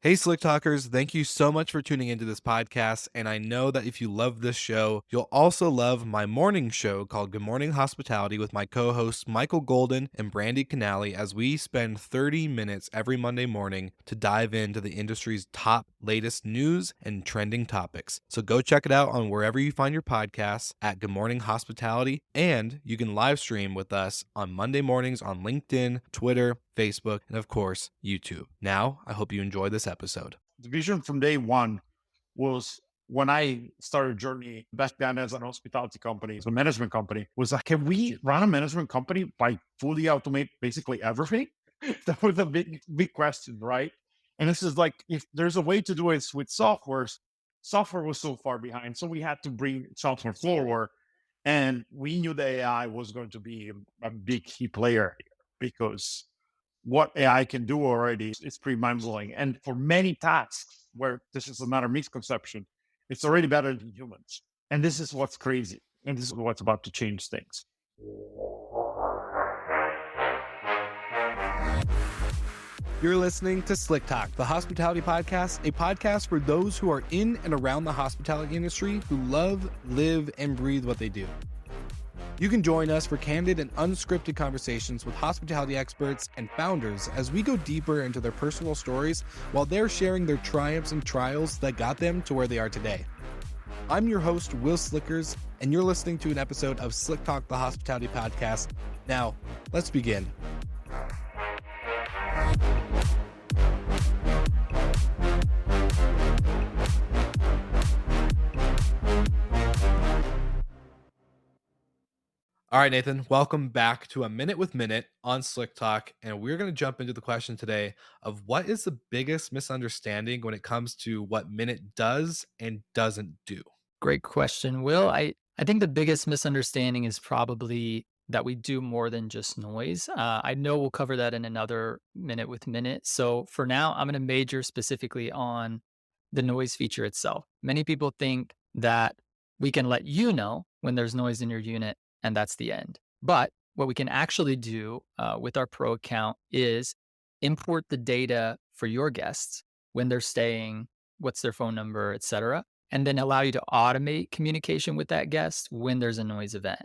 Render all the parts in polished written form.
Hey, Slick Talkers, thank you so much for tuning into this podcast. And I know that if you love this show, you'll also love my morning show called Good Morning Hospitality with my co hosts Michael Golden and Brandy Canali, as we spend 30 minutes every Monday morning to dive into the industry's top latest news and trending topics. So go check it out on wherever you find your podcasts at Good Morning Hospitality. And you can live stream with us on Monday mornings on LinkedIn, Twitter, Facebook, and of course, YouTube. Now, I hope you enjoy this episode. The vision from day one was when I started Journey back then as an hospitality company, so a management company, was like, can we run a management company by fully automate basically everything? That was a big question, right? And this is like, if there's a way to do it with software was so far behind. So we had to bring software forward. And we knew the AI was going to be a big key player here because what AI can do already is pretty mind blowing. And for many tasks where this is another misconception, it's already better than humans. And this is what's crazy. And this is what's about to change things. You're listening to Slick Talk, the hospitality podcast, a podcast for those who are in and around the hospitality industry who love, live, and breathe what they do. You can join us for candid and unscripted conversations with hospitality experts and founders as we go deeper into their personal stories while they're sharing their triumphs and trials that got them to where they are today. I'm your host, Will Slickers, and you're listening to an episode of Slick Talk, the hospitality podcast. Now, let's begin. All right, Nathan, welcome back to A Minute with Minute on Slick Talk. And we're going to jump into the question today of what is the biggest misunderstanding when it comes to what Minute does and doesn't do? Great question, Will. I think the biggest misunderstanding is probably that we do more than just noise. I know we'll cover that in another minute with minute. So for now, I'm going to major specifically on the noise feature itself. Many people think that we can let you know when there's noise in your unit, and that's the end. But what we can actually do with our pro account is import the data for your guests when they're staying, what's their phone number, etc., and then allow you to automate communication with that guest when there's a noise event.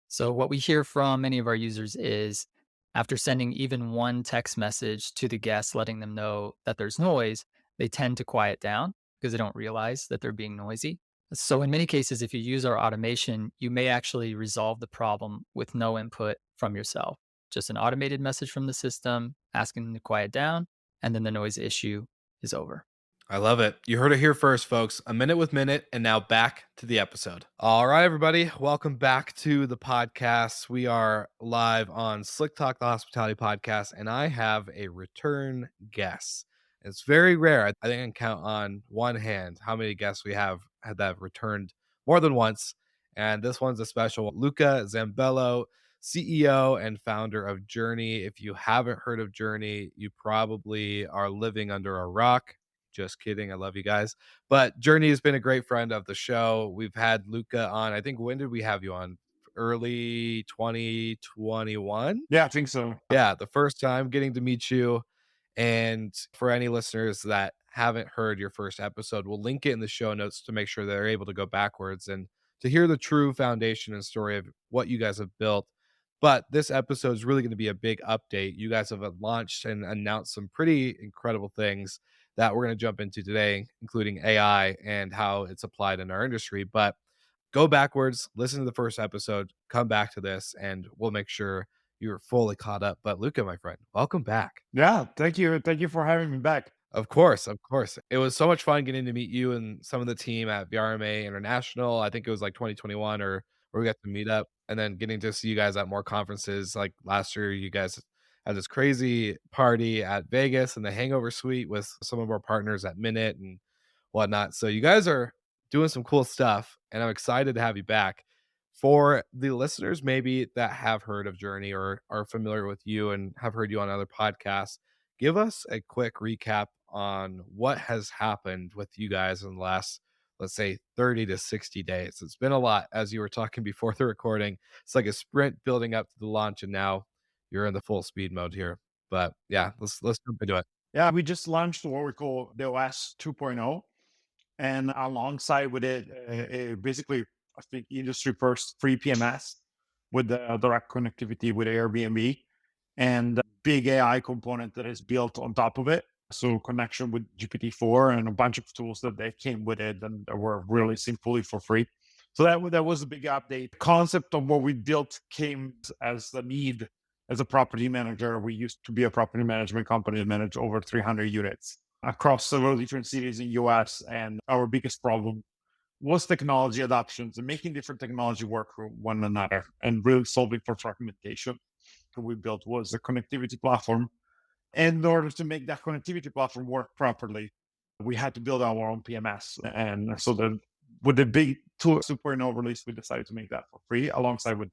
So, what we hear from many of our users is after sending even one text message to the guest, letting them know that there's noise, they tend to quiet down because they don't realize that they're being noisy. So, in many cases, if you use our automation, you may actually resolve the problem with no input from yourself. Just an automated message from the system asking them to quiet down, and then the noise issue is over. I love it. You heard it here first, folks. A Minute with Minute, and now back to the episode. All right, everybody. Welcome back to the podcast. We are live on Slick Talk, the hospitality podcast, and I have a return guest. It's very rare. I think I can count on one hand how many guests we have had that have returned more than once. And this one's a special one. Luca Zambello, CEO and founder of Journey. If you haven't heard of Journey, you probably are living under a rock. Just kidding. I love you guys. But Journey has been a great friend of the show. We've had Luca on. I think when did we have you on? Early 2021. Yeah, I think so. Yeah, the first time getting to meet you. And for any listeners that haven't heard your first episode, we'll link it in the show notes to make sure they're able to go backwards and to hear the true foundation and story of what you guys have built. But this episode is really going to be a big update. You guys have launched and announced some pretty incredible things that we're going to jump into today, including AI and how it's applied in our industry. But go backwards, listen to the first episode, come back to this, and we'll make sure you're fully caught up. But Luca, my friend, welcome back. Yeah, thank you. Thank you for having me back. Of course, of course. It was so much fun getting to meet you and some of the team at VRMA International. I think it was like 2021 or where we got to meet up and then getting to see you guys at more conferences. Like last year, you guys had this crazy party at Vegas and the Hangover Suite with some of our partners at Minute and whatnot. So you guys are doing some cool stuff, and I'm excited to have you back. For the listeners maybe that have heard of Journey or are familiar with you and have heard you on other podcasts, give us a quick recap on what has happened with you guys in the last, let's say, 30 to 60 days. It's been a lot, as you were talking before the recording. It's like a sprint building up to the launch, and now you're in the full speed mode here. But yeah, let's jump into it. Yeah, we just launched what we call the OS 2.0. And alongside with it, basically, I think industry first free PMS with the direct connectivity with Airbnb and a big AI component that is built on top of it. So connection with GPT-4 and a bunch of tools that they came with it and that were releasing fully for free. So that was a big update. Concept of what we built came as the need as a property manager. We used to be a property management company that managed over 300 units across several different cities in US. And our biggest problem was technology adoptions and making different technology work for one another and really solving for fragmentation. What we built was a connectivity platform. And in order to make that connectivity platform work properly, we had to build our own PMS. And so then with the big 2.0 release, we decided to make that for free alongside with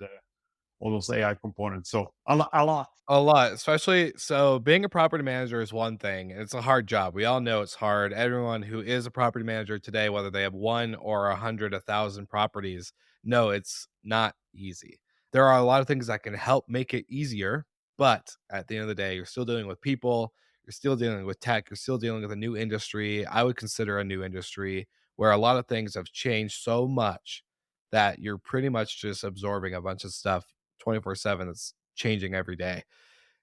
all those AI components. So a lot. A lot, especially so being a property manager is one thing, and it's a hard job. We all know it's hard. Everyone who is a property manager today, whether they have one or 100, 1,000 properties, no, it's not easy. There are a lot of things that can help make it easier, but at the end of the day, you're still dealing with people, you're still dealing with tech, you're still dealing with a new industry. I would consider a new industry where a lot of things have changed so much that you're pretty much just absorbing a bunch of stuff 24/7 that's changing every day.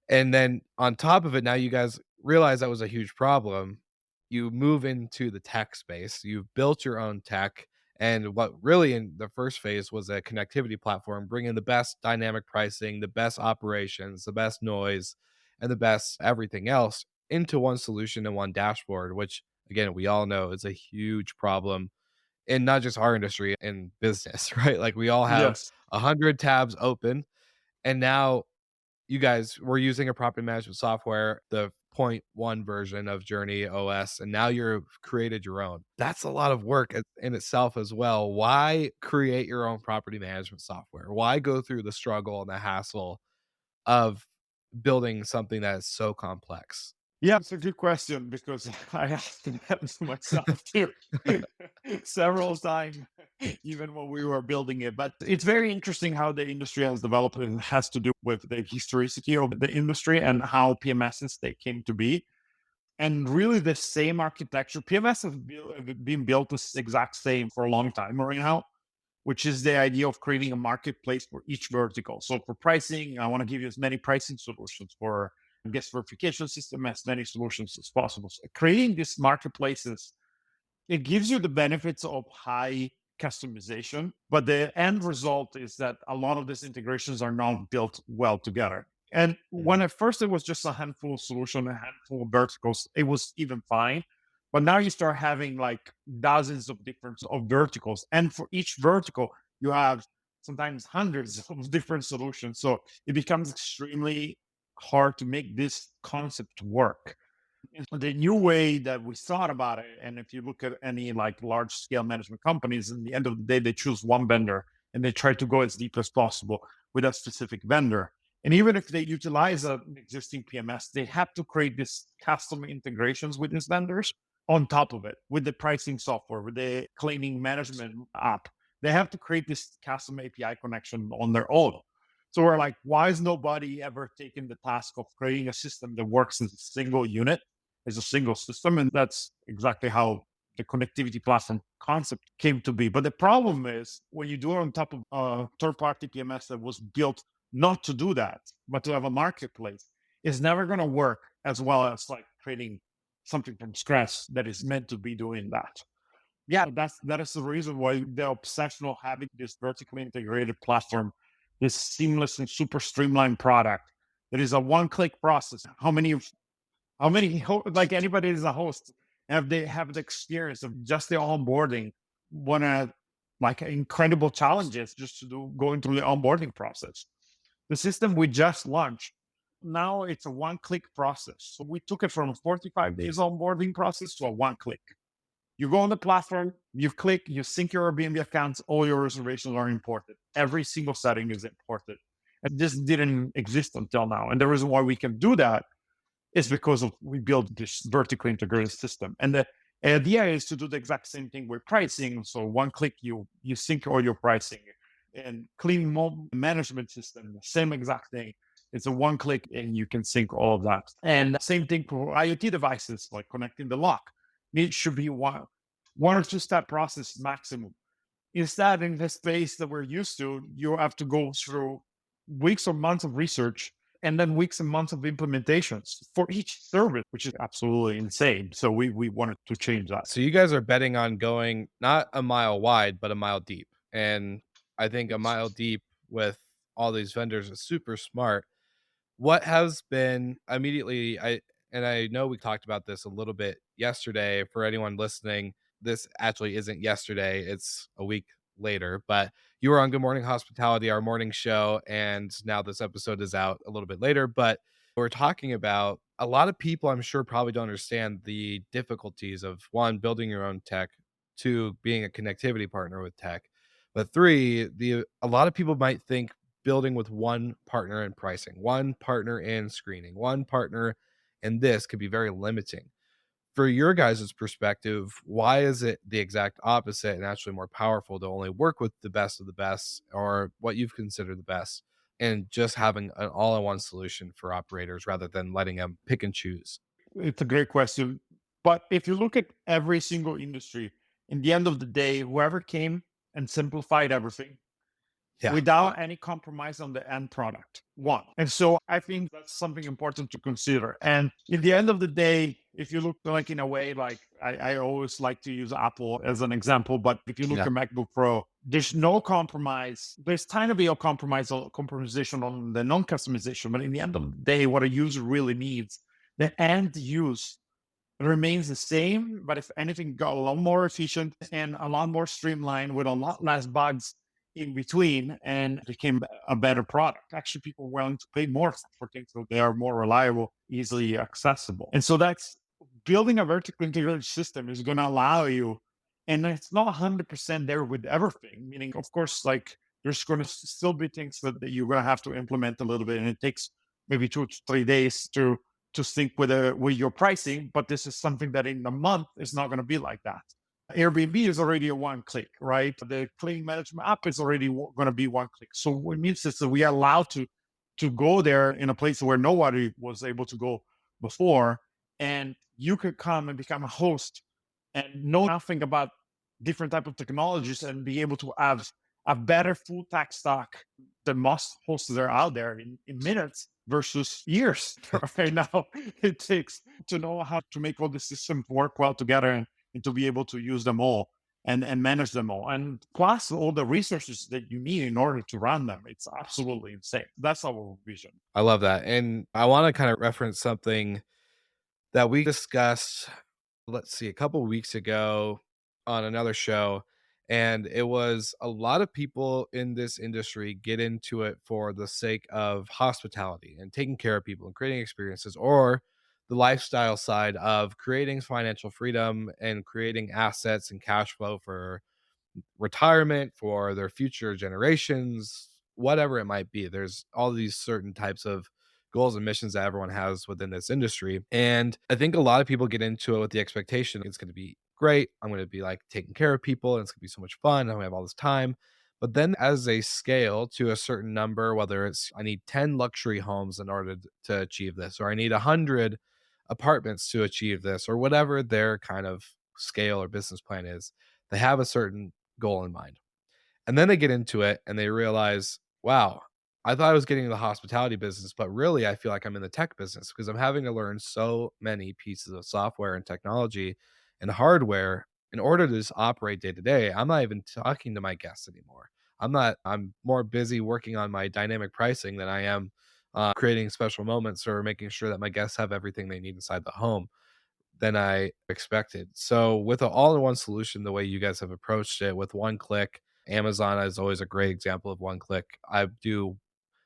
And then on top of it, now you guys realize that was a huge problem. You move into the tech space. You've built your own tech. And what really in the first phase was a connectivity platform, bringing the best dynamic pricing, the best operations, the best noise, and the best everything else into one solution and one dashboard, which again, we all know is a huge problem in not just our industry, in business, right? Like we all have Yes. 100 tabs open. And now you guys were using a property management software, the point one version of Journey OS, and now you've created your own. That's a lot of work in itself as well. Why create your own property management software? Why go through the struggle and the hassle of building something that is so complex? Yeah, it's a good question because I asked that to myself too several times, even when we were building it. But it's very interesting how the industry has developed and it has to do with the historicity of the industry and how PMSs they came to be. And really the same architecture, PMS have been built this exact same for a long time right now, which is the idea of creating a marketplace for each vertical. So for pricing, I want to give you as many pricing solutions. For guest verification system, as many solutions as possible. So creating these marketplaces, it gives you the benefits of high customization, but the end result is that a lot of these integrations are not built well together. And when at first it was just a handful of solutions, a handful of verticals, it was even fine. But now you start having like dozens of different of verticals, and for each vertical, you have sometimes hundreds of different solutions. So it becomes extremely hard to make this concept work. And the new way that we thought about it, and if you look at any like large scale management companies, in the end of the day, they choose one vendor and they try to go as deep as possible with a specific vendor. And even if they utilize an existing PMS, they have to create this custom integrations with these vendors on top of it, with the pricing software, with the cleaning management app. They have to create this custom API connection on their own. So we're like, why is nobody ever taking the task of creating a system that works as a single unit, as a single system? And that's exactly how the connectivity platform concept came to be. But the problem is when you do it on top of a third-party PMS that was built not to do that, but to have a marketplace, is never going to work as well as like creating something from scratch that is meant to be doing that. Yeah, that is the reason why the obsession of having this vertically integrated platform, this seamless and super streamlined product that is a one-click process. Like anybody is a host, and if they have the experience of just the onboarding, one of like incredible challenges just to do going through the onboarding process. The system we just launched, now it's a one-click process. So we took it from a 45 days onboarding process to a one-click. You go on the platform, you click, you sync your Airbnb accounts, all your reservations are imported. Every single setting is imported. And this didn't exist until now. And the reason why we can do that is because of we built this vertically integrated system. And the idea is to do the exact same thing with pricing. So one click, you sync all your pricing and clean management system, the same exact thing. It's a one click and you can sync all of that. And same thing for IoT devices, like connecting the lock. It should be one or two step process maximum. Instead, in the space that we're used to, you have to go through weeks or months of research and then weeks and months of implementations for each service, which is absolutely insane. So we wanted to change that. So you guys are betting on going not a mile wide, but a mile deep. And I think a mile deep with all these vendors is super smart. What has been immediately I know we talked about this a little bit yesterday. For anyone listening, this actually isn't yesterday, it's a week later, but you were on Good Morning Hospitality, our morning show, and now this episode is out a little bit later, but we're talking about a lot of people I'm sure probably don't understand the difficulties of one, building your own tech, two, being a connectivity partner with tech, but three, the a lot of people might think building with one partner in pricing, one partner in screening, one partner in this could be very limiting. For your guys' perspective, why is it the exact opposite and actually more powerful to only work with the best of the best or what you've considered the best and just having an all-in-one solution for operators rather than letting them pick and choose? It's a great question. But if you look at every single industry, in the end of the day, whoever came and simplified everything Yeah. without any compromise on the end product won. And so I think that's something important to consider. And in the end of the day, if you look like in a way, like I always like to use Apple as an example, but if you look Yeah. at MacBook Pro, there's no compromise. There's tiny bit of compromisation on the non-customization, but in the end of the day, what a user really needs, the end use remains the same, but if anything, got a lot more efficient and a lot more streamlined with a lot less bugs in between and became a better product. Actually, people are willing to pay more for things so they are more reliable, easily accessible. And so that's building a vertically integrated system is going to allow you, and it's not 100% there with everything, meaning, of course, like there's going to still be things that you're going to have to implement a little bit, and it takes maybe 2 to 3 days to sync with your pricing, but this is something that in a month is not going to be like that. Airbnb is already a one click, right? The cleaning management app is already going to be one click. So what it means is that we are allowed to go there in a place where nobody was able to go before, and you could come and become a host and know nothing about different type of technologies and be able to have a better full tech stack than most hosts that are out there in minutes versus years. Right now, it takes to know how to make all the systems work well together and to be able to use them all and manage them all. And plus all the resources that you need in order to run them. It's absolutely insane. That's our vision. I love that. And I want to kind of reference something that we discussed, let's see, a couple weeks ago on another show. And it was a lot of people in this industry get into it for the sake of hospitality and taking care of people and creating experiences, or the lifestyle side of creating financial freedom and creating assets and cash flow for retirement, for their future generations, whatever it might be. There's all these certain types of goals and missions that everyone has within this industry. And I think a lot of people get into it with the expectation it's going to be great. I'm going to be like taking care of people and it's going to be so much fun. I'm going to have all this time. But then as they scale to a certain number, whether it's I need 10 luxury homes in order to achieve this, or I need 100 apartments to achieve this, or whatever their kind of scale or business plan is, they have a certain goal in mind. And then they get into it and they realize, wow, I thought I was getting into the hospitality business, but really I feel like I'm in the tech business because I'm having to learn so many pieces of software and technology and hardware in order to just operate day to day. I'm not even talking to my guests anymore. I'm more busy working on my dynamic pricing than I am creating special moments or making sure that my guests have everything they need inside the home than I expected. So with an all-in-one solution, the way you guys have approached it with one click, Amazon is always a great example of one click. I do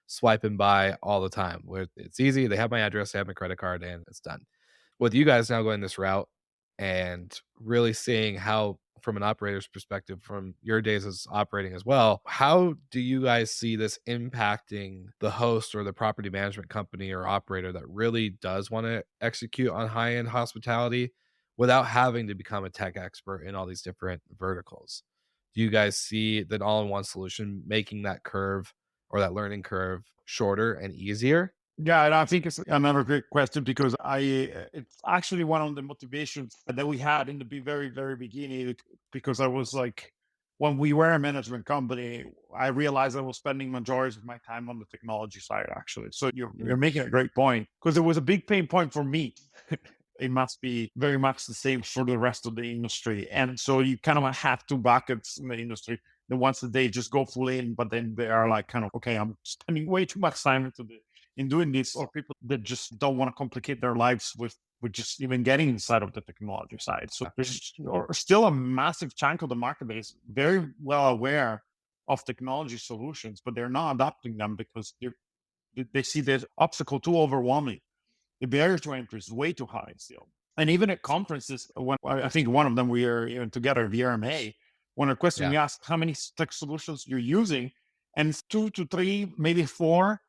swipe and buy all the time where it's easy. They have my address, they have my credit card, and it's done. With you guys now going this route and really seeing how, from an operator's perspective, from your days as operating as well, how do you guys see this impacting the host or the property management company or operator that really does want to execute on high end hospitality without having to become a tech expert in all these different verticals? Do you guys see that all in one solution making that curve or that learning curve shorter and easier? Yeah, and I think it's another great question because it's actually one of the motivations that we had in the very, very beginning. Because I was like, when we were a management company, I realized I was spending majority of my time on the technology side, actually. So you're Mm, making a great point because it was a big pain point for me. It must be very much the same for the rest of the industry. And so you kind of have two buckets in the industry. The ones that they just go full in, but then they are like kind of, okay, I'm spending way too much time in doing this, or people that just don't want to complicate their lives with just even getting inside of the technology side. So there's still a massive chunk of the market that is very well aware of technology solutions, but they're not adopting them because they see the obstacle too overwhelming. The barrier to entry is way too high still. And even at conferences, when I think one of them we are even together, VRMA, when a question yeah. we ask how many tech solutions you're using, and it's 2 to 3, maybe 4,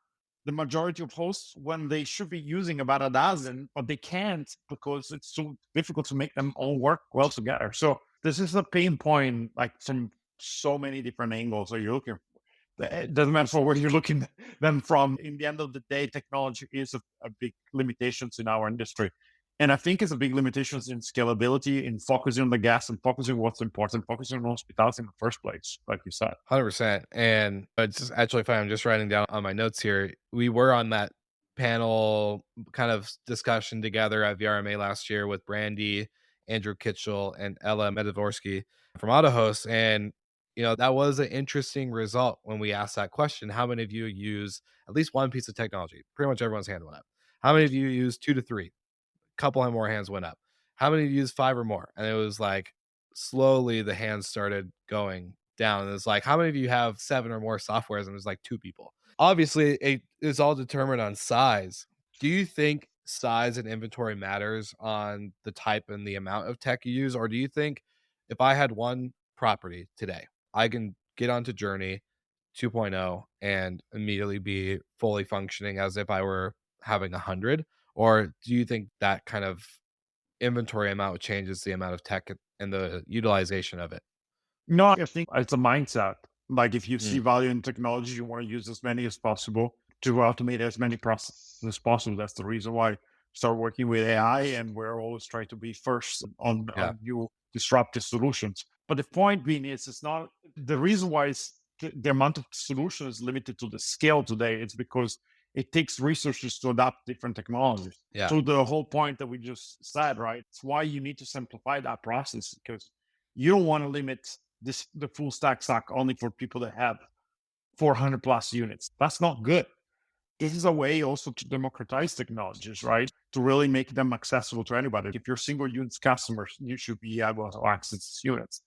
the majority of hosts when they should be using about a dozen, but they can't because it's so difficult to make them all work well together. So this is a pain point, like from so many different angles that you're looking. It doesn't matter for where you're looking them from. In the end of the day, technology is a big limitations in our industry. And I think it's a big limitations in scalability, in focusing on the gas and focusing on what's important, focusing on hospitality in the first place, like you said. 100%. And it's just actually fine. I'm just writing down on my notes here. We were on that panel kind of discussion together at VRMA last year with Brandy, Andrew Kitchell, and Ella Medivorsky from AutoHost. And, that was an interesting result when we asked that question. How many of you use at least one piece of technology? Pretty much everyone's hand went up. How many of you use two to three? Couple of more hands went up. How many of you use 5 or more? And it was like slowly the hands started going down. And it's like, how many of you have 7 or more softwares? And it was like 2 people. Obviously, it is all determined on size. Do you think size and inventory matters on the type and the amount of tech you use? Or do you think if I had one property today, I can get onto Journey 2.0 and immediately be fully functioning as if I were having 100? Or do you think that kind of inventory amount changes the amount of tech and the utilization of it? No, I think it's a mindset. Like if you see Mm, value in technology, you want to use as many as possible to automate as many processes as possible. That's the reason why I start working with AI, and we're always trying to be first yeah, on new disruptive solutions. But the point being is, it's not the reason why the amount of solutions is limited to the scale today. It's because it takes researchers to adopt different technologies. yeah, So the whole point that we just said, right? It's why you need to simplify that process because you don't want to limit the full stack only for people that have 400 plus units. That's not good. This is a way also to democratize technologies, right? To really make them accessible to anybody. If you're single units customers, you should be able to access these units.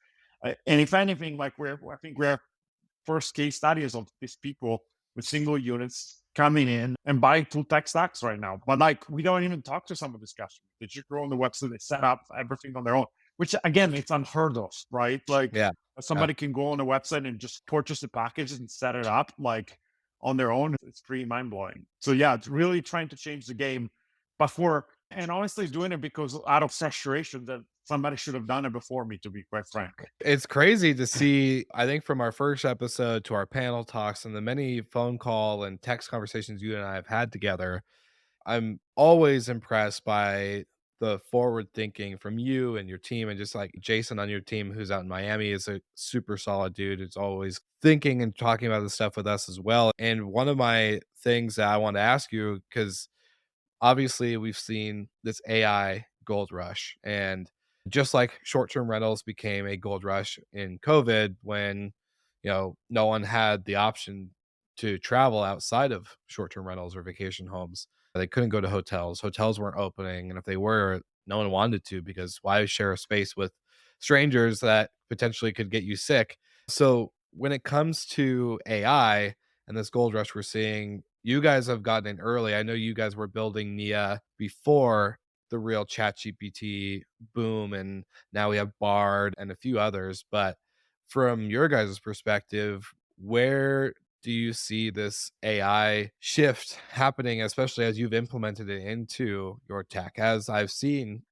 And if anything, like I think we're first case studies of these people with single units coming in and buying full tech stacks right now. But like, we don't even talk to some of these customers. They just go on the website, they set up everything on their own, which again, it's unheard of, right? Like yeah, yeah. somebody can go on the website and just purchase the packages and set it up like on their own. It's pretty mind blowing. So yeah, it's really trying to change the game, but and honestly doing it because out of saturation that somebody should have done it before me, to be quite frank. It's crazy to see, I think from our first episode to our panel talks and the many phone call and text conversations you and I have had together, I'm always impressed by the forward thinking from you and your team, and just like Jason on your team who's out in Miami is a super solid dude. It's always thinking and talking about this stuff with us as well. And one of my things that I want to ask you, because obviously we've seen this AI gold rush, and just like short-term rentals became a gold rush in COVID when no one had the option to travel outside of short-term rentals or vacation homes. They couldn't go to hotels weren't opening, and if they were, no one wanted to, because why share a space with strangers that potentially could get you sick? So when it comes to AI and this gold rush we're seeing, you guys have gotten in early. I know you guys were building Nia before the real chat GPT boom, and now we have Bard and a few others. But from your guys' perspective, where do you see this AI shift happening, especially as you've implemented it into your tech? As I've seen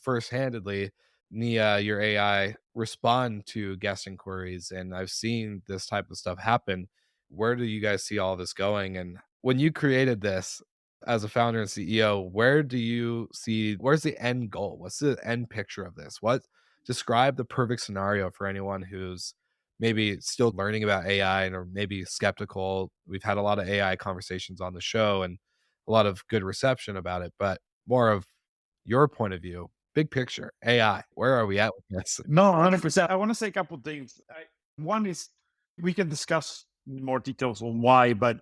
first-handedly, Nia, your AI, respond to guest inquiries, and I've seen this type of stuff happen. where do you guys see all this going? And when you created this as a founder and CEO, where's the end goal? What's the end picture of this? Describe the perfect scenario for anyone who's maybe still learning about AI and or maybe skeptical. We've had a lot of AI conversations on the show and a lot of good reception about it, but more of your point of view, big picture, AI, where are we at with this? No, 100%. I want to say a couple of things. One is we can discuss more details on why, but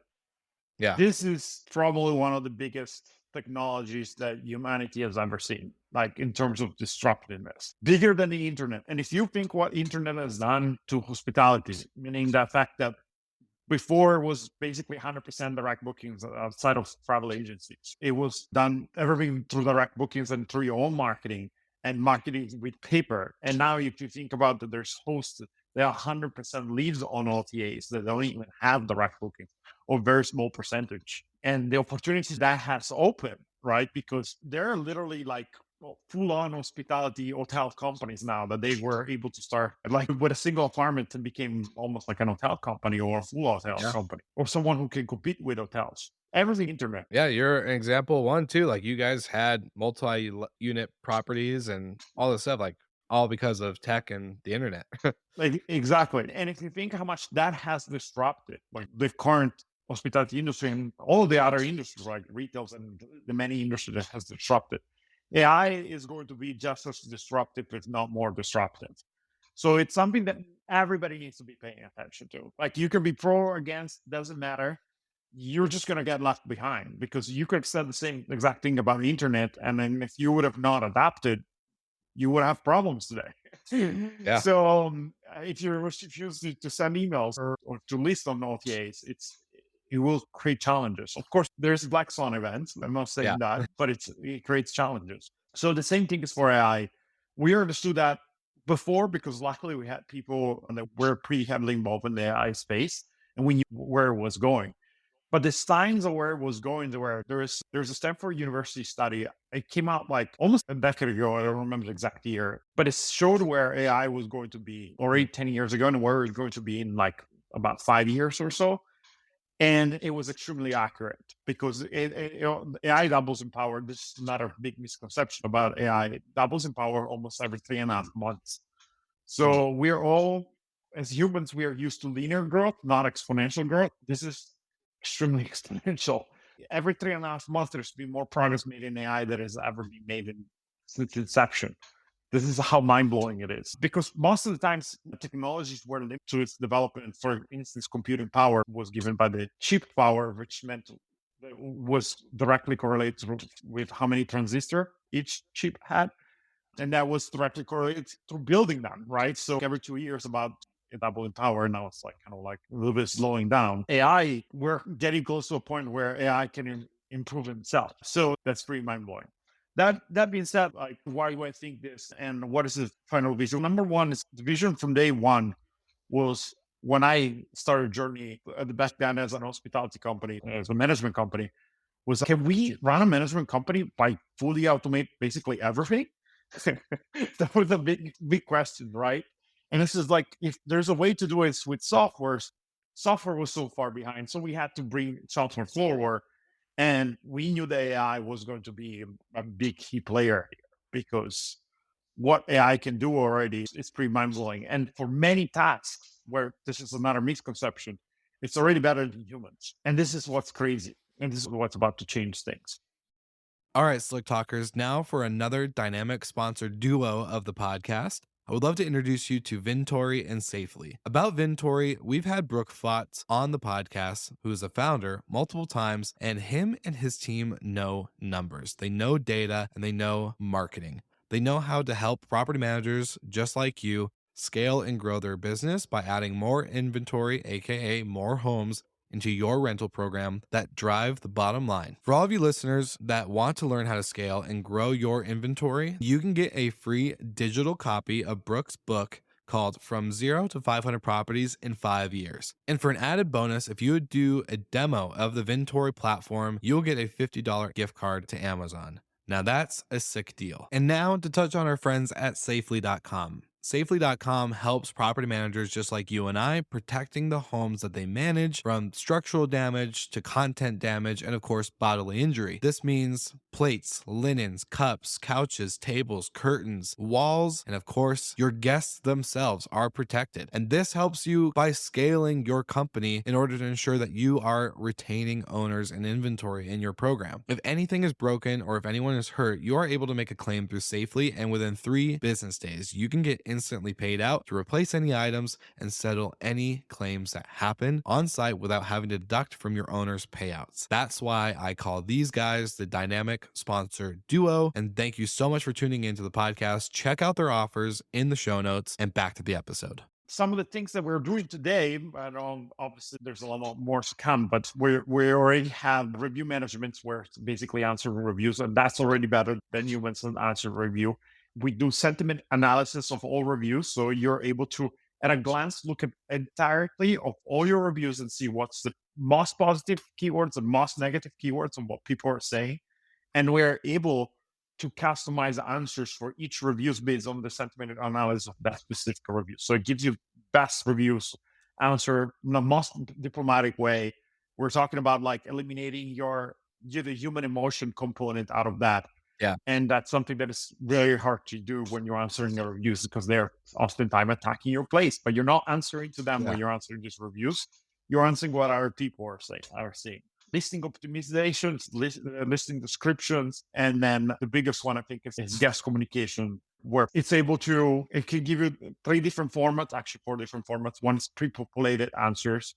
Yeah. this is probably one of the biggest technologies that humanity has ever seen, like in terms of disruptiveness, bigger than the internet. And if you think what internet has done to hospitality, meaning the fact that before it was basically 100% direct bookings outside of travel agencies. It was done everything through direct bookings and through your own marketing and marketing with paper. And now if you think about that, there's hosts, there are 100% leads on OTAs that don't even have direct bookings or very small percentage. And the opportunities that has opened, right? Because they're literally like full-on hospitality hotel companies now that they were able to start like with a single apartment and became almost like an hotel company or a full hotel Yeah. company or someone who can compete with hotels. Everything internet. Yeah, you're an example one too. Like you guys had multi-unit properties and all this stuff, like all because of tech and the internet. Like exactly. And if you think how much that has disrupted like the current hospitality industry and all the other industries like retails and the many industries that has disrupted, AI is going to be just as disruptive, if not more disruptive. So it's something that everybody needs to be paying attention to. Like you can be pro or against, doesn't matter. You're just going to get left behind because you could have said the same exact thing about the internet. And then if you would have not adapted, you would have problems today. Yeah. So if you refuse to send emails or to list on OTAs, it will create challenges. Of course, there's black swan events. I'm not saying that, but it creates challenges. So the same thing is for AI. We understood that before because luckily we had people that were pretty heavily involved in the AI space and we knew where it was going. But the signs of where it was going to where there's a Stanford University study. It came out like almost a decade ago. I don't remember the exact year, but it showed where AI was going to be already 10 years ago and where it's going to be in like about 5 years or so. And it was extremely accurate because AI doubles in power. This is not a big misconception about AI. It doubles in power almost every 3.5 months. So we're all, as humans, we are used to linear growth, not exponential growth. This is extremely exponential. Every 3.5 months, there's been more progress made in AI that has ever been made since inception. This is how mind-blowing it is. Because most of the times, the technologies were linked to its development. For instance, computing power was given by the chip power, which meant that was directly correlated with how many transistors each chip had. And that was directly correlated to building them, right? So every 2 years, about a double in power. Now it's like kind of like a little bit slowing down. AI, we're getting close to a point where AI can improve itself. So that's pretty mind blowing. That being said, like why do I think this and what is the final vision? Number one is the vision from day one was when I started journey at the back then as an hospitality company, as a management company, was can we run a management company by fully automate basically everything? That was a big question, right? And this is like, if there's a way to do it with software was so far behind. So we had to bring software forward. And we knew the AI was going to be a big key player here because what AI can do already is pretty mind blowing. And for many tasks, where this is another misconception, it's already better than humans. And this is what's crazy. And this is what's about to change things. All right, Slick Talkers, now for another dynamic sponsored duo of the podcast. I would love to introduce you to Vintori and Safely. About Vintori, we've had Brooke Flotz on the podcast, who is a founder, multiple times, and him and his team know numbers. They know data and they know marketing. They know how to help property managers just like you scale and grow their business by adding more inventory, aka more homes, into your rental program that drive the bottom line. For all of you listeners that want to learn how to scale and grow your inventory, you can get a free digital copy of Brooke's book called From Zero to 500 Properties in 5 Years. And for an added bonus, if you would do a demo of the Vintori platform, you'll get a $50 gift card to Amazon. Now that's a sick deal. And now to touch on our friends at safely.com. Safely.com helps property managers just like you and I protecting the homes that they manage from structural damage to content damage and, of course, bodily injury. This means plates, linens, cups, couches, tables, curtains, walls, and, of course, your guests themselves are protected. And this helps you by scaling your company in order to ensure that you are retaining owners and inventory in your program. If anything is broken or if anyone is hurt, you are able to make a claim through Safely, and within 3 business days, you can get instantly paid out to replace any items and settle any claims that happen on site without having to deduct from your owner's payouts. That's why I call these guys the dynamic sponsor duo. And thank you so much for tuning into the podcast. Check out their offers in the show notes, and back to the episode. Some of the things that we're doing today, and obviously there's a lot more to come, but we already have review management where it's basically answering reviews, and that's already better than humans and answer review. We do sentiment analysis of all reviews, so you're able to, at a glance, look at entirely of all your reviews and see what's the most positive keywords and most negative keywords and what people are saying. And we're able to customize answers for each reviews based on the sentiment analysis of that specific review. So it gives you best reviews answer in the most diplomatic way. We're talking about like eliminating the human emotion component out of that. Yeah. And that's something that is very hard to do when you're answering your reviews because they're oftentimes attacking your place, but you're not answering to them when you're answering these reviews. You're answering what other people are saying. Listing optimizations, listing descriptions, and then the biggest one I think is guest communication, where it can give you 3 different formats, actually 4 different formats. One is pre-populated answers,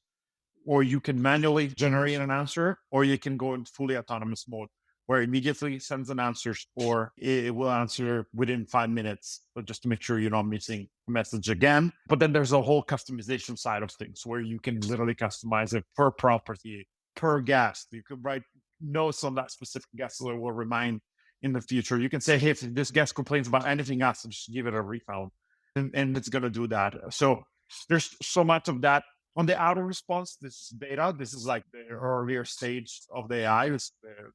or you can manually generate an answer, or you can go in fully autonomous mode, where it immediately sends an answer, or it will answer within 5 minutes, but just to make sure you're not missing a message again. But then there's a whole customization side of things where you can literally customize it per property, per guest. You could write notes on that specific guest so it will remind in the future. You can say, hey, if this guest complains about anything else, just give it a refund. And it's going to do that. So there's so much of that. On the auto response, this is beta. This is like the earlier stage of the AI. It's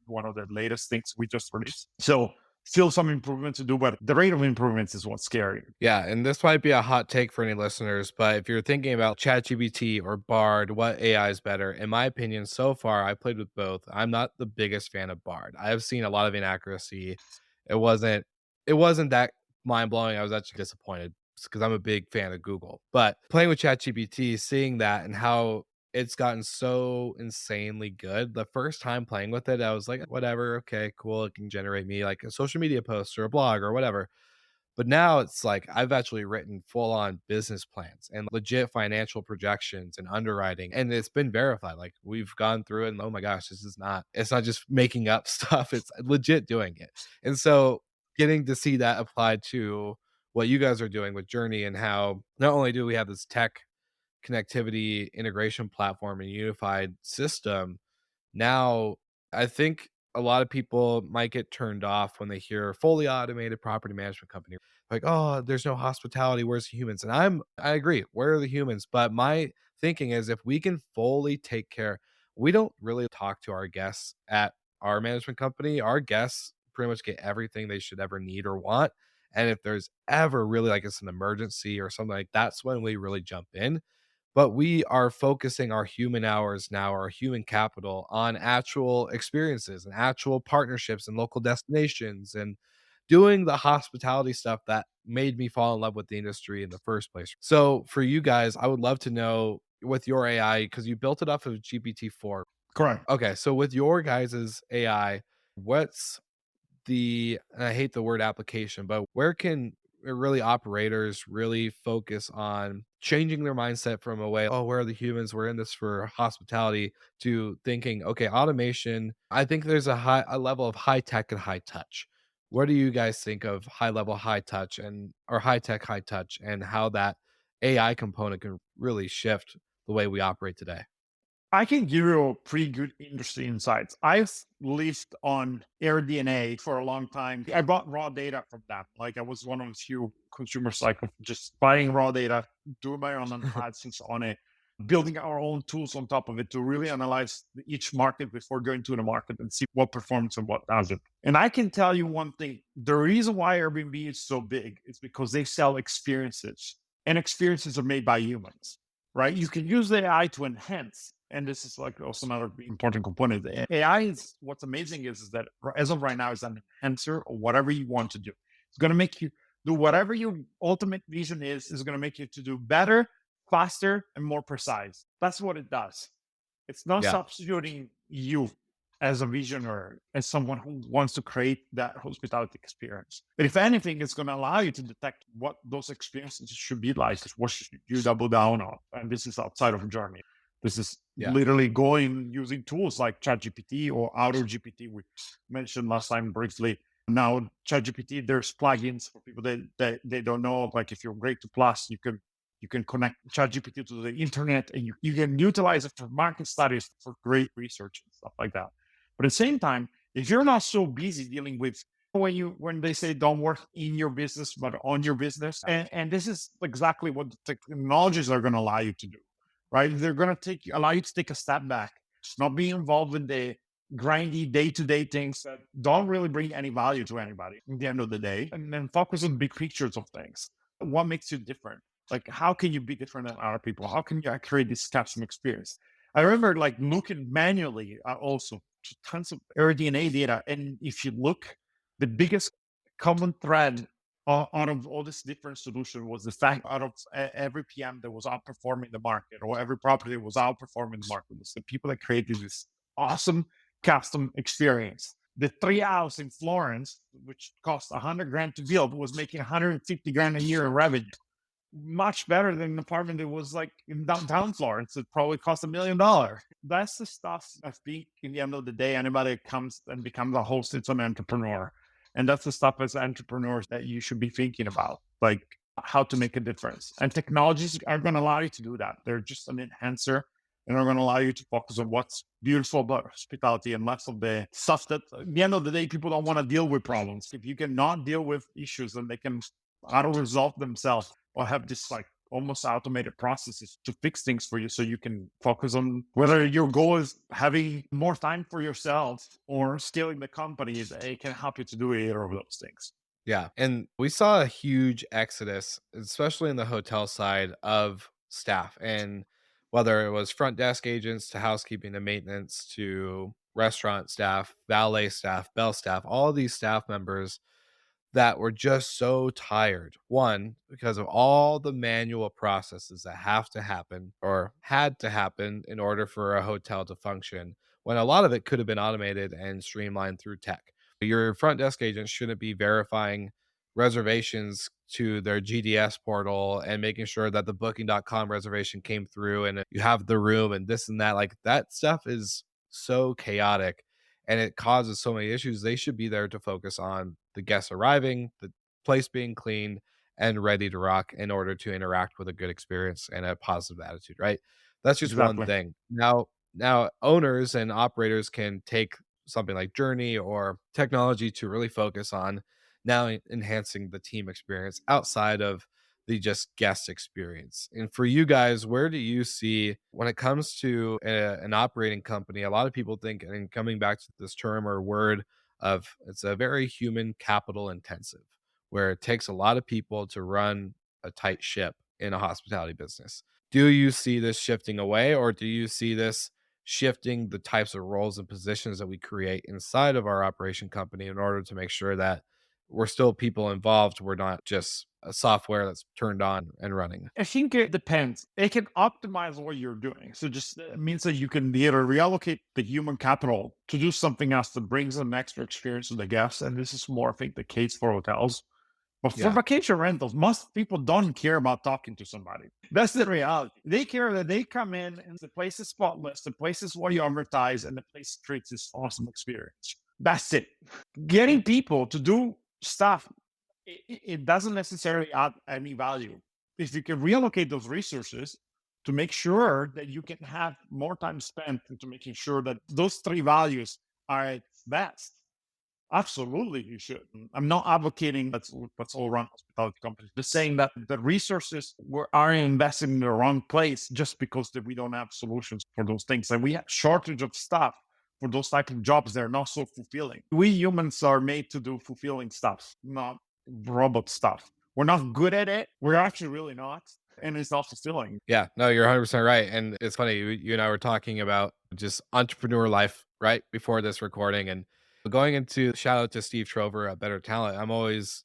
one of the latest things we just released. So still some improvement to do, but the rate of improvements is what's scary. Yeah, and this might be a hot take for any listeners, but if you're thinking about ChatGPT or Bard, what AI is better? In my opinion, so far, I played with both. I'm not the biggest fan of Bard. I have seen a lot of inaccuracy. It wasn't that mind blowing. I was actually disappointed because I'm a big fan of Google. But playing with ChatGPT, seeing that and how it's gotten so insanely good. The first time playing with it, I was like, whatever, okay, cool. It can generate me like a social media post or a blog or whatever. But now it's like I've actually written full on business plans and legit financial projections and underwriting, and it's been verified. Like we've gone through it, and oh my gosh, it's not just making up stuff, it's legit doing it. And so getting to see that applied to what you guys are doing with Journey and how not only do we have this tech connectivity integration platform and unified system, now I think a lot of people might get turned off when they hear fully automated property management company. Like, oh, there's no hospitality. Where's the humans? And I agree. Where are the humans? But my thinking is if we can fully take care, we don't really talk to our guests at our management company. Our guests pretty much get everything they should ever need or want. And if there's ever really like it's an emergency or something like that's when we really jump in. But we are focusing our human hours now, our human capital on actual experiences and actual partnerships and local destinations and doing the hospitality stuff that made me fall in love with the industry in the first place. So for you guys, I would love to know with your AI, because you built it off of GPT-4. Correct. Okay, so with your guys' AI, what's and I hate the word application, but where can really operators really focus on changing their mindset from a way, oh, where are the humans? We're in this for hospitality to thinking, okay, automation. I think there's a level of high tech and high touch. What do you guys think of high level, high touch or high tech, high touch and how that AI component can really shift the way we operate today? I can give you pretty good industry insights. I've lived on AirDNA for a long time. I bought raw data from that. Like I was one of the few consumers like just buying raw data, doing my own analysis on it. building our own tools on top of it to really analyze each market before going to the market and see what performs and what doesn't. And I can tell you one thing, the reason why Airbnb is so big is because they sell experiences, and experiences are made by humans, right? You can use the AI to enhance. And this is like also another important component. The AI is what's amazing is that as of right now is an enhancer or whatever you want to do. It's going to make you do whatever your ultimate vision is going to make you to do better, faster, and more precise. That's what it does. It's not Yeah. substituting you as a visionary, as someone who wants to create that hospitality experience. But if anything, it's going to allow you to detect what those experiences should be like, what should you double down on. And this is outside of a journey. This is Yeah. literally going using tools like ChatGPT or AutoGPT, we mentioned last time briefly. Now, ChatGPT, there's plugins for people that they don't know. Like if you're Great to Plus, you can connect ChatGPT to the internet, and you can utilize it for market studies, for great research and stuff like that. But at the same time, if you're not so busy dealing with when they say don't work in your business but on your business, and this is exactly what the technologies are going to allow you to do, right? They're going to allow you to take a step back, not be involved in the grindy day-to-day things that don't really bring any value to anybody at the end of the day, and then focus on big pictures of things. What makes you different? Like, how can you be different than other people? How can you create this custom experience? I remember like looking manually also to tons of AirDNA data. And if you look, the biggest common thread out of all this different solution was the fact out of every PM that was outperforming the market, or every property was outperforming the market, was the people that created this awesome custom experience. The tree house in Florence, which cost 100 grand to build, was making 150 grand a year in revenue. Much better than an apartment that was like in downtown Florence. It probably cost $1 million. That's the stuff I think in the end of the day, anybody comes and becomes a host, it's an entrepreneur. And that's the stuff as entrepreneurs that you should be thinking about, like how to make a difference. And technologies are going to allow you to do that. They're just an enhancer, and are going to allow you to focus on what's beautiful about hospitality and less of the stuff that at the end of the day, people don't want to deal with problems. If you cannot deal with issues, then they can auto-resolve themselves, or have this like almost automated processes to fix things for you, so you can focus on whether your goal is having more time for yourself or scaling the company. It can help you to do either of those things. Yeah. And we saw a huge exodus, especially in the hotel side, of staff. And whether it was front desk agents to housekeeping to maintenance to restaurant staff, valet staff, bell staff, all these staff members that were just so tired. One, because of all the manual processes that have to happen or had to happen in order for a hotel to function, when a lot of it could have been automated and streamlined through tech. Your front desk agent shouldn't be verifying reservations to their GDS portal and making sure that the booking.com reservation came through and you have the room and this and that. Like that stuff is so chaotic and it causes so many issues. They should be there to focus on the guests arriving, the place being clean and ready to rock in order to interact with a good experience and a positive attitude, right? That's just one Exactly. thing. Now owners and operators can take something like Journey or technology to really focus on now enhancing the team experience outside of the just guest experience. And for you guys, where do you see when it comes to an operating company? A lot of people think, and coming back to this term or word of it's a very human capital intensive, where it takes a lot of people to run a tight ship in a hospitality business. Do you see this shifting away, or do you see this shifting the types of roles and positions that we create inside of our operation company in order to make sure that we're still people involved? We're not just a software that's turned on and running. I think it depends. It can optimize what you're doing. So just means that you can either reallocate the human capital to do something else that brings an extra experience to the guests. And this is more, I think, the case for hotels. But for Yeah. vacation rentals, most people don't care about talking to somebody. That's the reality. They care that they come in and the place is spotless, the place is what you advertise, and the place creates this awesome experience. That's it. Getting people to do stuff, it doesn't necessarily add any value. If you can reallocate those resources to make sure that you can have more time spent into making sure that those three values are at best, Absolutely, you should. I'm not advocating let's all run hospitality companies. Just saying that the resources are invested in the wrong place just because that we don't have solutions for those things, and we have shortage of staff for those type of jobs. They're not so fulfilling. We humans are made to do fulfilling stuff, not robot stuff. We're not good at it. We're actually really not, and it's not fulfilling. Yeah, no, you're 100% right. And it's funny, you and I were talking about just entrepreneur life right before this recording. And going into shout out to Steve Trover at Better Talent. I'm always,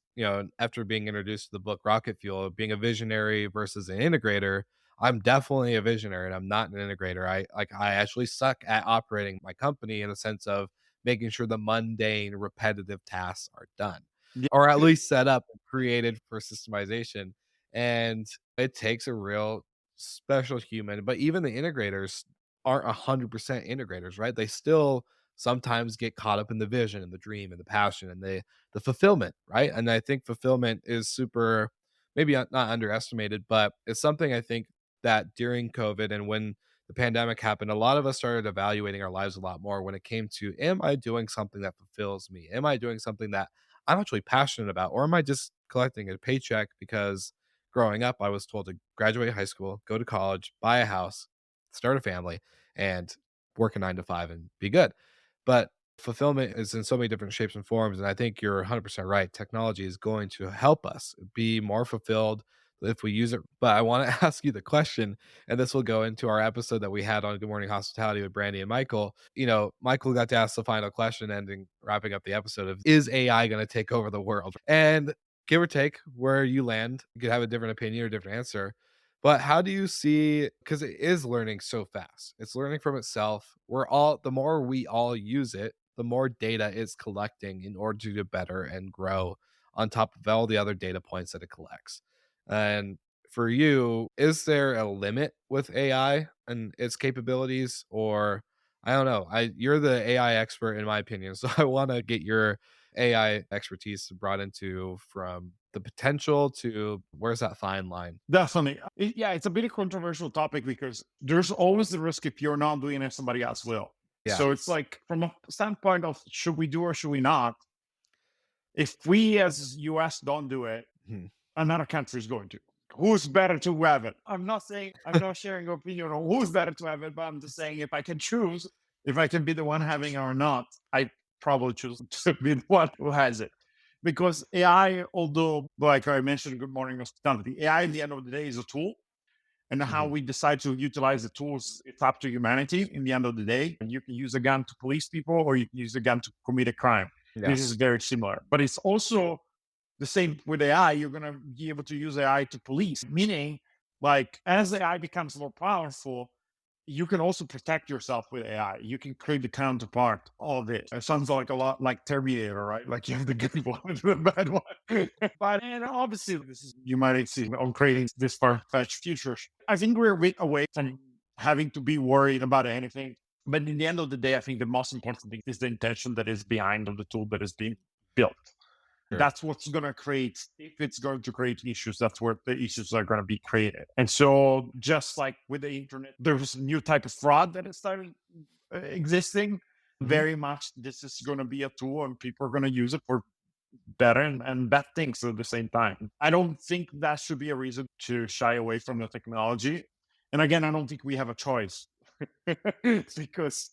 after being introduced to the book Rocket Fuel, being a visionary versus an integrator, I'm definitely a visionary and I'm not an integrator. I actually suck at operating my company in the sense of making sure the mundane, repetitive tasks are done Yeah. or at least set up and created for systemization. And it takes a real special human, but even the integrators aren't 100% integrators, right? They still sometimes get caught up in the vision and the dream and the passion and the fulfillment, right? And I think fulfillment is super maybe not underestimated, but it's something I think that during COVID and when the pandemic happened, a lot of us started evaluating our lives a lot more when it came to, am I doing something that fulfills me? Am I doing something that I'm actually passionate about? Or am I just collecting a paycheck because growing up, I was told to graduate high school, go to college, buy a house, start a family, and work a 9 to 5 and be good. But fulfillment is in so many different shapes and forms. And I think you're 100% right. Technology is going to help us be more fulfilled if we use it. But I want to ask you the question, and this will go into our episode that we had on Good Morning Hospitality with Brandy and Michael. Michael got to ask the final question, wrapping up the episode of, is AI going to take over the world? And give or take where you land, you could have a different opinion or different answer. But how do you see, because it is learning so fast, it's learning from itself. The more we all use it, the more data it's collecting in order to do better and grow on top of all the other data points that it collects. And for you, is there a limit with AI and its capabilities? Or I don't know. You're the AI expert in my opinion. So I want to get your AI expertise brought into from the potential to where's that fine line? Definitely. Yeah, it's a bit of controversial topic because there's always the risk if you're not doing it, somebody else will. Yeah. So it's like from a standpoint of should we do or should we not? If we as US don't do it, Mhm. another country is going to. Who's better to have it? I'm not sharing your opinion on who's better to have it, but I'm just saying if I can choose, if I can be the one having it or not, I probably choose to be the one who has it. Because AI, although like I mentioned, Good Morning Hospitality, AI at the end of the day is a tool. And how Mhm. we decide to utilize the tools, it's up to humanity in the end of the day. And you can use a gun to police people or you can use a gun to commit a crime. This is Yes. very similar. But it's also the same with AI. You're going to be able to use AI to police, meaning like as AI becomes more powerful, you can also protect yourself with AI. You can create the counterpart of it. It sounds like a lot like Terminator, right? Like you have the good one and the bad one. But and obviously, this is you might see on creating this far-fetched futures. I think we're a bit away from having to be worried about anything. But in the end of the day, I think the most important thing is the intention that is behind of the tool that is being built. Sure. That's what's going to create, if it's going to create issues, that's where the issues are going to be created. And so just like with the internet, there's a new type of fraud that is starting existing. Mhm. Very much this is going to be a tool and people are going to use it for better and bad things at the same time. I don't think that should be a reason to shy away from the technology. And again, I don't think we have a choice. Because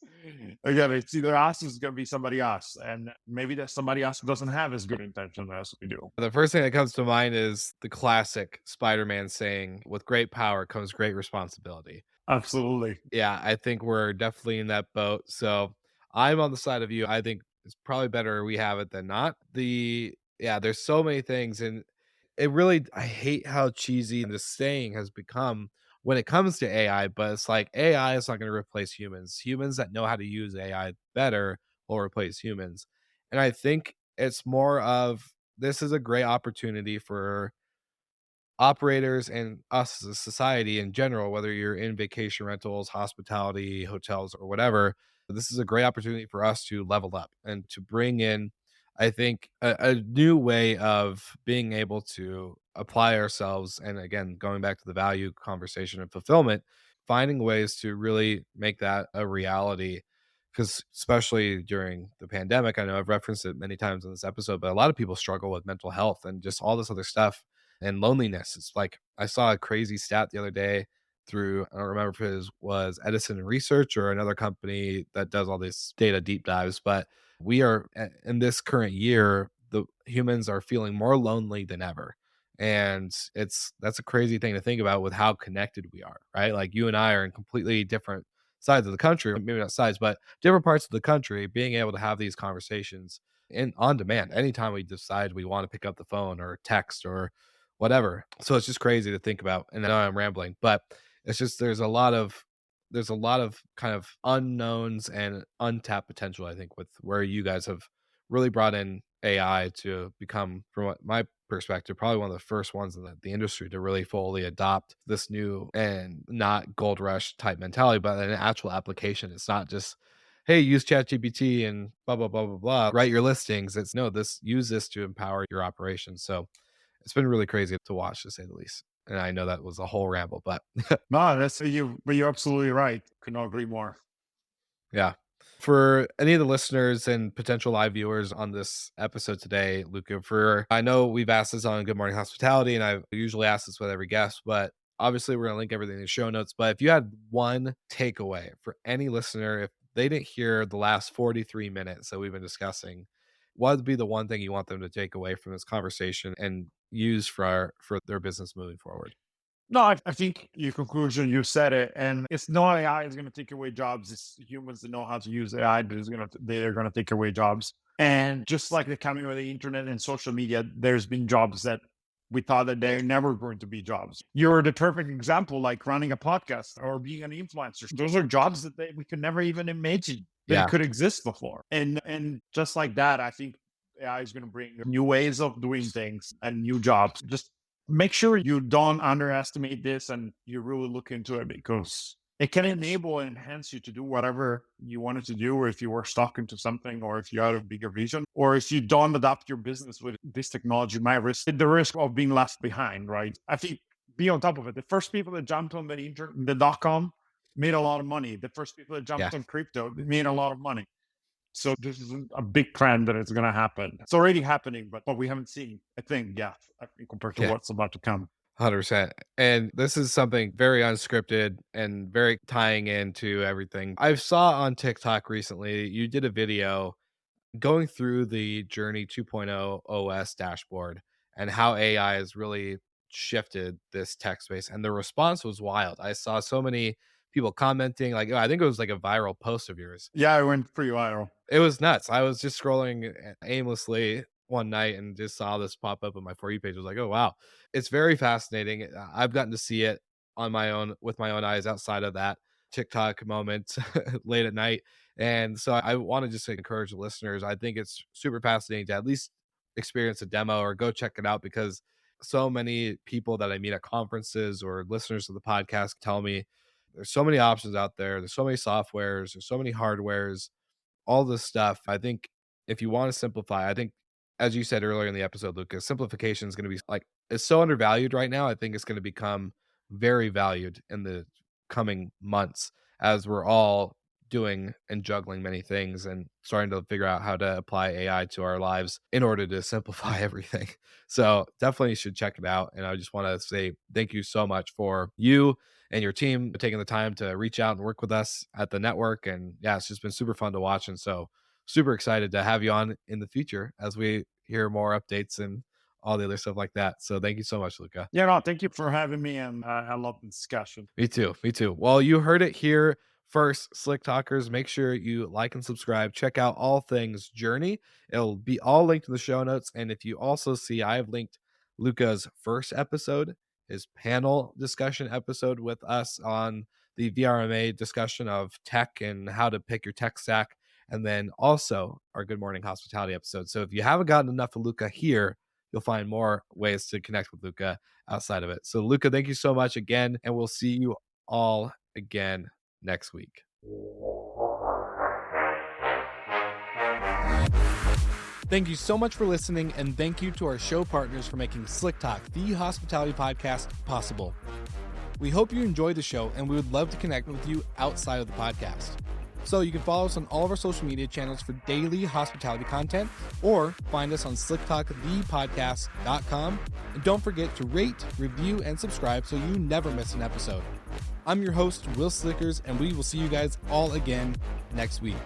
again, it's either us or it's gonna be somebody else. And maybe that somebody else doesn't have as good intention as we do. The first thing that comes to mind is the classic Spider-Man saying, with great power comes great responsibility. Absolutely. Yeah, I think we're definitely in that boat. So I'm on the side of you. I think it's probably better we have it than not. There's so many things, and it really, I hate how cheesy this saying has become when it comes to AI, but it's like AI is not going to replace humans. Humans that know how to use AI better will replace humans. And I think it's more of this is a great opportunity for operators and us as a society in general, whether you're in vacation rentals, hospitality, hotels, or whatever, this is a great opportunity for us to level up and to bring in, I think, a new way of being able to apply ourselves. And again, going back to the value conversation and fulfillment, finding ways to really make that a reality. because especially during the pandemic, I know I've referenced it many times in this episode, but a lot of people struggle with mental health and just all this other stuff and loneliness. It's like I saw a crazy stat the other day through, I don't remember if it was Edison Research or another company that does all these data deep dives, but we are in this current year, the humans are feeling more lonely than ever. And that's a crazy thing to think about with how connected we are, right? Like you and I are in completely different sides of the country, or maybe not sides, but different parts of the country, being able to have these conversations in on demand anytime we decide we want to pick up the phone or text or whatever. So it's just crazy to think about. And I know I'm rambling, but it's just there's a lot of kind of unknowns and untapped potential, I think, with where you guys have really brought in AI to become, from what my perspective, probably one of the first ones in the industry to really fully adopt this new and not gold rush type mentality, but an actual application. It's not just, hey, use ChatGPT and blah blah blah blah blah, write your listings. It's no, this use this to empower your operations. So it's been really crazy to watch, to say the least. And I know that was a whole ramble, but No, but you're absolutely right. Could not agree more. yeah. For any of the listeners and potential live viewers on this episode today, Luca, for I know we've asked this on Good Morning Hospitality, and I usually ask this with every guest, but obviously we're gonna link everything in the show notes. But if you had one takeaway for any listener, if they didn't hear the last 43 minutes that we've been discussing, what would be the one thing you want them to take away from this conversation and use for their business moving forward? No, I think your conclusion, you said it, and it's not AI is going to take away jobs. It's humans that know how to use AI they're going to take away jobs. And just like the coming of the internet and social media, there's been jobs that we thought that they're never going to be jobs. You're the perfect example, like running a podcast or being an influencer. Those are jobs that we could never even imagine they Yeah. could exist before. And just like that, I think AI is going to bring new ways of doing things and new jobs. Just make sure you don't underestimate this and you really look into it, because it can enable and enhance you to do whatever you wanted to do, or if you were stuck into something, or if you had a bigger vision, or if you don't adapt your business with this technology, you might risk the risk of being left behind, right? I think be on top of it. The first people that jumped on the .com made a lot of money. The first people that jumped Yeah. on crypto made a lot of money. So this is a big trend that is going to happen. It's already happening, but we haven't seen a thing yet, I think, compared to Yeah. what's about to come. 100%. And this is something very unscripted and very tying into everything. I saw on TikTok recently, you did a video going through the Journey 2.0 OS dashboard and how AI has really shifted this tech space. And the response was wild. I saw so many people commenting, like, I think it was like a viral post of yours. Yeah, it went pretty viral. It was nuts. I was just scrolling aimlessly one night and just saw this pop up on my For You page. I was like, oh, wow. It's very fascinating. I've gotten to see it on my own with my own eyes outside of that TikTok moment late at night. And so I want to just encourage the listeners. I think it's super fascinating to at least experience a demo or go check it out, because so many people that I meet at conferences or listeners of the podcast tell me there's so many options out there. There's so many softwares, there's so many hardwares, all this stuff. I think if you want to simplify, I think, as you said earlier in the episode, Lucas, simplification is going to be like, it's so undervalued right now. I think it's going to become very valued in the coming months as we're all doing and juggling many things and starting to figure out how to apply AI to our lives in order to simplify everything. So definitely should check it out. And I just want to say thank you so much for you and your team taking the time to reach out and work with us at the network. And yeah, it's just been super fun to watch. And so super excited to have you on in the future as we hear more updates and all the other stuff like that. So thank you so much, Luca. Yeah, no, thank you for having me. And I love the discussion. Me too. Me too. Well, you heard it here first, Slick Talkers. Make sure you like and subscribe. Check out all things Journey. It'll be all linked in the show notes. And if you also see, I have linked Luca's first episode, his panel discussion episode with us on the VRMA discussion of tech and how to pick your tech stack. And then also our Good Morning Hospitality episode. So if you haven't gotten enough of Luca here, you'll find more ways to connect with Luca outside of it. So Luca, thank you so much again, and we'll see you all again next week. Thank you so much for listening, and thank you to our show partners for making Slick Talk, the hospitality podcast, possible. We hope you enjoyed the show, and we would love to connect with you outside of the podcast. So you can follow us on all of our social media channels for daily hospitality content, or find us on slicktalkthepodcast.com. And don't forget to rate, review, and subscribe so you never miss an episode. I'm your host, Will Slickers, and we will see you guys all again next week.